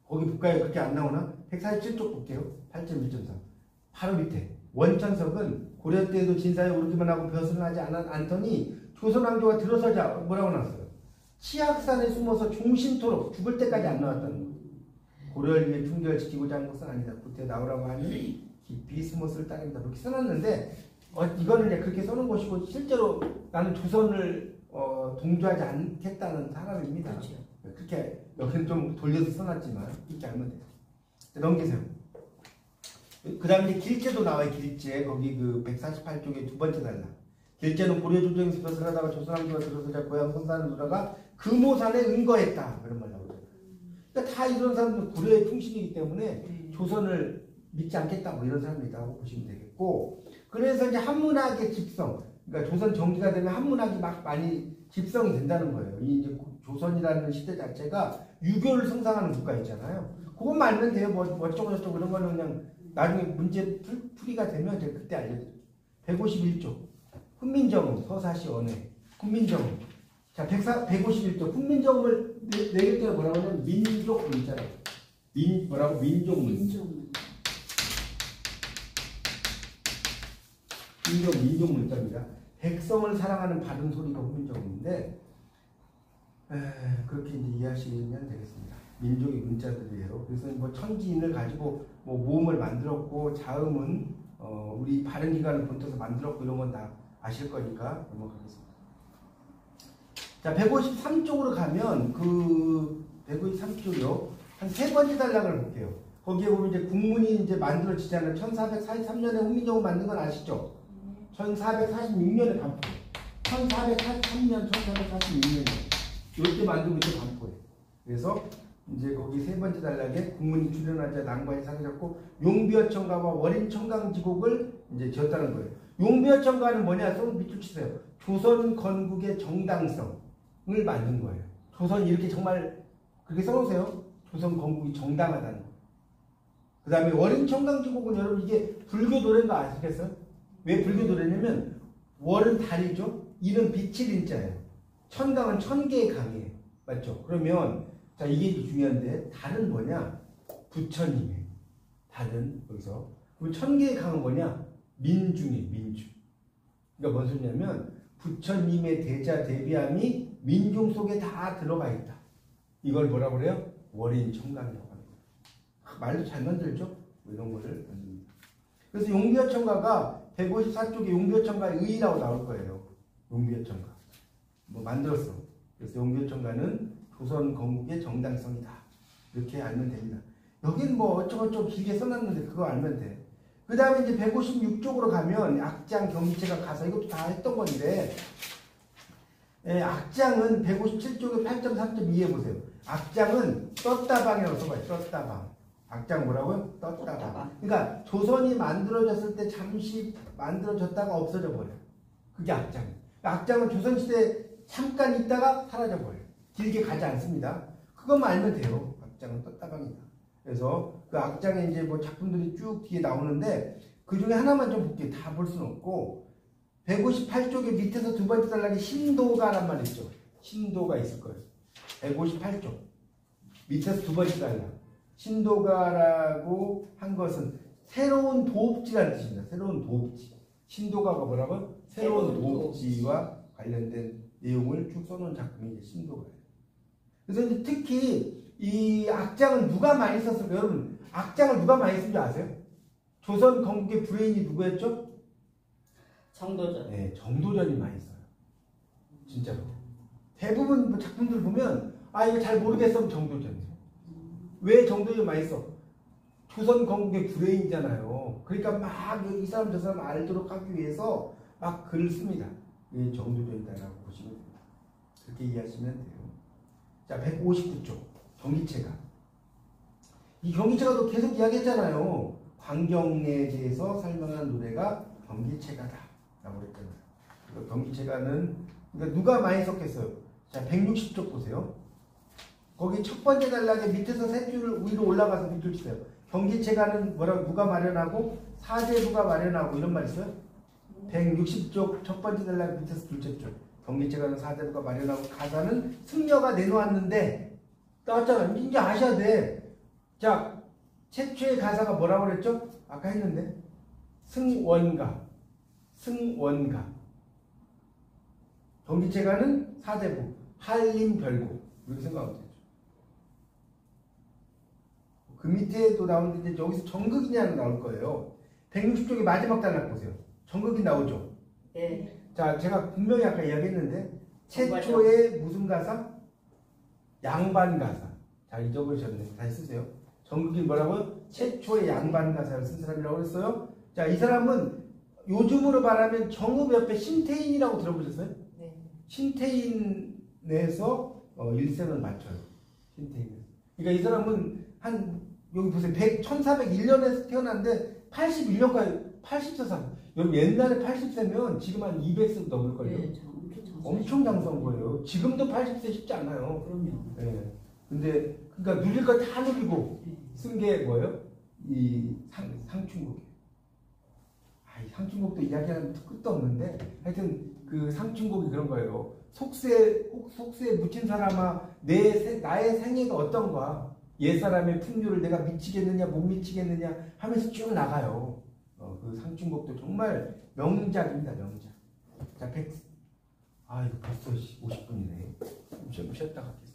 A: 거기 볼까요? 그렇게 안 나오나? 147쪽 볼게요. 8.1.3 바로 밑에 원천석은 고려 때에도 진사에 오르기만 하고 벼슬을 하지 않더니 조선 왕조가 들어서자 뭐라고 나왔어요? 치악산에 숨어서 종신토록 죽을 때까지 안 나왔다는 거예요. 고려를 위해 충격을 지키고자 하는 것은 아니다. 그때 나오라고 하니 깊이 숨었을 땅입니다. 그렇게 써놨는데 이거는 이제 그렇게 써놓은 것이고 실제로 나는 조선을 동조하지 않겠다는 사람입니다.
B: 그렇죠.
A: 그렇게 여기는 좀 돌려서 써놨지만 이렇게 알면 돼요. 넘기세요. 그 다음에 길제도 나와요. 길제 거기 그 148쪽에 두 번째 단락. 길제는 고려 조정에서 벼슬 하다가 조선왕조가 들어서자 고향 선사는 누나가 금오산에 은거했다. 그런 말 나오죠. 그러니까 다 이런 사람들 고려의 충신이기 때문에 조선을 믿지 않겠다 뭐 이런 사람이라고 보시면 되겠고 그래서 이제 한문학의 집성 그러니까 조선 정기가 되면 한문학이 막 많이 집성이 된다는 거예요. 이 이제 조선이라는 시대 자체가 유교를 성상하는 국가 있잖아요. 그것만 알면 돼요. 뭐 어쩌고 저쩌고 이런 거는 그냥 나중에 문제 풀이가 되면 제가 그때 알려드릴게요. 151쪽 훈민정음 서사시 언해 훈민정음 자 151쪽 훈민정음을 내릴 때는 뭐라고 하냐면 민족 문자라고 뭐라고 민족 문자입니다. 백성을 사랑하는 바른 소리가 훈민정음인데 그렇게 이제 이해하시면 되겠습니다. 민족의 문자들이에요. 그래서 뭐 천지인을 가지고 뭐 모음을 만들었고 자음은 우리 발음 기관을 본떠서 만들었고 이런 건 다 아실 거니까 넘어가겠습니다. 자 153쪽으로 가면 그 153쪽이요 한 세 번째 단락을 볼게요. 거기에 보면 이제 국문이 이제 만들어지잖아요. 1443년에 훈민정음 만든 건 아시죠? 1446년에 반포. 1443년, 1446년에 이때 만들고 이때 반포예요. 그래서 이제 거기 세 번째 단락에 국문이 출현하자 낭관이 사라졌고 용비어천가와 월인청강지곡을 이제 지었다는 거예요. 용비어천가는 뭐냐? 좀 밑줄 치세요. 조선 건국의 정당성을 만든 거예요. 조선 이렇게 정말 그렇게 써놓으세요. 조선 건국이 정당하다는 거. 그 다음에 월인청강지곡은 여러분 이게 불교 노래인 거 아시겠어요? 왜 불교 노래냐면 월은 달이죠. 일은 빛일 인자예요. 천강은 천개의 강이에요. 맞죠? 그러면 자 이게 중요한데 달은 뭐냐? 부처님이에요. 달은 여기서 그럼 천개의 강은 뭐냐? 민중이에요. 민중. 그러니까 뭔 소리냐면 부처님의 대자 대비함이 민중 속에 다 들어가 있다. 이걸 뭐라고 그래요? 월인청강이라고 합니다. 말도 잘 만들죠? 이런 거를 만듭니다. 그래서 용비어천가가 154쪽에 용비어천가의 의의라고 나올 거예요. 용비어천가. 뭐 만들었어. 그래서 용비어천가는 조선 건국의 정당성이다. 이렇게 알면 됩니다. 여긴 뭐 어쩌고저쩌고 길게 써놨는데 그거 알면 돼. 그 다음에 이제 156쪽으로 가면 악장, 경기체가 가서 이것도 다 했던 건데 악장은 157쪽에 8.3.2에 보세요. 악장은 떴다방이라고 써봐요. 떴다방. 악장 뭐라고요? 떴다방. 그러니까 조선이 만들어졌을 때 잠시 만들어졌다가 없어져 버려요. 그게 악장이에요. 악장은 조선시대 잠깐 있다가 사라져 버려요. 길게 가지 않습니다. 그것만 알면 돼요. 악장은 떴다방이다. 그래서 그 악장에 이제 뭐 작품들이 쭉 뒤에 나오는데 그 중에 하나만 좀 볼게요. 다 볼 수는 없고 158쪽에 밑에서 두 번째 단락에 신도가란 말 있죠. 신도가 있을 거예요. 158쪽 밑에서 두 번째 단락 신도가라고 한 것은 새로운 도읍지라는 뜻입니다. 새로운 도읍지. 신도가가 뭐라고요? 새로운 도읍지와 관련된 내용을 쭉 써놓은 작품이 이제 신도가예요. 그래서 이제 특히 이 악장을 누가 많이 썼을까요? 여러분 악장을 누가 많이 쓴 줄 아세요? 조선 건국의 브레인이 누구였죠?
B: 정도전.
A: 네, 정도전이 많이 써요. 진짜로. 대부분 뭐 작품들 보면 아 이거 잘 모르겠으면 정도전이에요. 왜 정도전 많이 써? 조선 건국의 브레인이잖아요. 그러니까 막 이 사람 저 사람 알도록 하기 위해서 막 글을 씁니다. 이게 정도전이다라고 보시면 됩니다. 그렇게 이해하시면 돼요. 자, 159쪽 경기체가. 이 경기체가도 계속 이야기했잖아요. 광경에 대해서 설명하는 노래가 경기체가다 라고 그랬잖아요. 경기체가는 그러니까 누가 많이 썼겠어요? 자, 160쪽 보세요. 거기 첫 번째 단락에 밑에서 세 줄 위로 올라가서 밑줄 치세요. 경기체가는 뭐라고 누가 마련하고 사제부가 마련하고 이런 말 있어요? 160쪽 첫 번째 단락 밑에서 둘째 줄. 경기체가는 사제부가 마련하고 가사는 승려가 내놓았는데 나왔잖아. 이제 아셔야 돼. 자, 최초의 가사가 뭐라고 그랬죠? 아까 했는데 승원가. 경기체가는 사제부 한림별곡 이렇게 생각하면 되죠. 그 밑에도 나오는데 이제 여기서 정극이냐는 나올 거예요. 160쪽의 마지막 단락 보세요. 정극이 나오죠.
B: 네.
A: 자, 제가 분명히 아까 이야기했는데 최초의 무슨 가사? 양반 가사. 자, 잊어버리셨네. 다시 쓰세요. 정극이 뭐라고요? 최초의 양반 가사를 쓴 사람이라고 했어요. 자, 이 사람은 요즘으로 말하면 정읍 옆에 신태인이라고 들어보셨어요?
C: 네.
A: 신태인에서 일생을 맞춰요. 신태인. 그러니까 이 사람은 한 여기 보세요. 1401년에 태어났는데 81년까지 80세. 여러분 옛날에 80세면 지금 한 200세 넘을걸요.
B: 네,
A: 엄청 장수한 거예요. 지금도 80세 쉽지 않아요.
B: 그럼요.
A: 네. 근데 그러니까 누릴 거 다 누리고 쓴 게 뭐예요? 이 상춘곡이에요. 이 상춘곡도 이야기하면 끝도 없는데 하여튼 그 상춘곡이 그런 거예요. 속세에 묻힌 사람아 나의 생애가 어떤가 옛사람의 풍류를 내가 미치겠느냐 못 미치겠느냐 하면서 쭉 나가요. 그 상춘곡도 정말 명작입니다. 명작. 자, 이거 벌써 50분이네. 좀 쉬었다 가겠습니다.